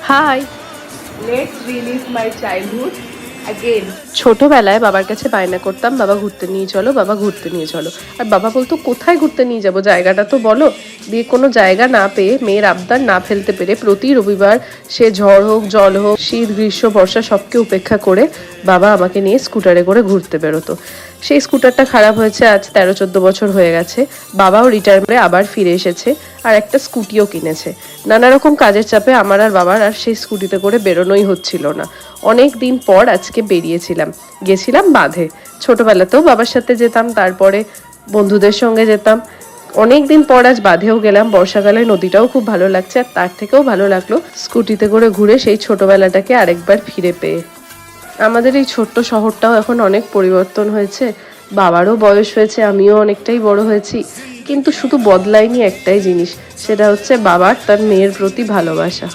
High, Let's relive my childhood again. ছোটবেলায় বাবার কাছে বায়না করতাম, বাবা ঘুরতে নিয়ে চলো, বাবা ঘুরতে নিয়ে চলো। আর বাবা বলতো কোথায় ঘুরতে নিয়ে যাব, জায়গাটা তো বলো। দিয়ে কোনো জায়গা না পেয়ে, মেয়ের আবদার না ফেলতে পেরে, প্রতি রবিবার সে ঝড় হোক জল হোক, শীত গ্রীষ্ম বর্ষা সবকে উপেক্ষা করে বাবা আমাকে নিয়ে স্কুটারে করে ঘুরতে বেরোতো। সেই স্কুটারটা খারাপ হয়েছে, আজ 13-14 বছর হয়ে গেছে। বাবাও রিটায়ারমেন্টে আবার ফিরে এসেছে আর একটা স্কুটিও কিনেছে। নানা রকম কাজের চাপে আমার আর বাবার আর সেই স্কুটিতে করে বেরোনোই হচ্ছিল না। অনেক দিন পর আজকে বেরিয়েছিলাম, গেছিলাম বাঁধে। ছোটবেলাতেও বাবার সাথে যেতাম, তারপরে বন্ধুদের সঙ্গে যেতাম। অনেক দিন পর আজ বাঁধেও গেলাম। বর্ষাকালে নদীটাও খুব ভালো লাগছে, আর তার থেকেও ভালো লাগলো স্কুটিতে করে ঘুরে সেই ছোটবেলাটাকে আরেকবার ফিরে পেয়ে। আমাদের এই ছোট্ট শহরটাও এখন অনেক পরিবর্তন হয়েছে, বাবারও বয়স হয়েছে, আমিও অনেকটাই বড় হয়েছি, কিন্তু শুধু বদলায়নি একটাই জিনিস, সেটা হচ্ছে বাবার তার মেয়ের প্রতি ভালোবাসা।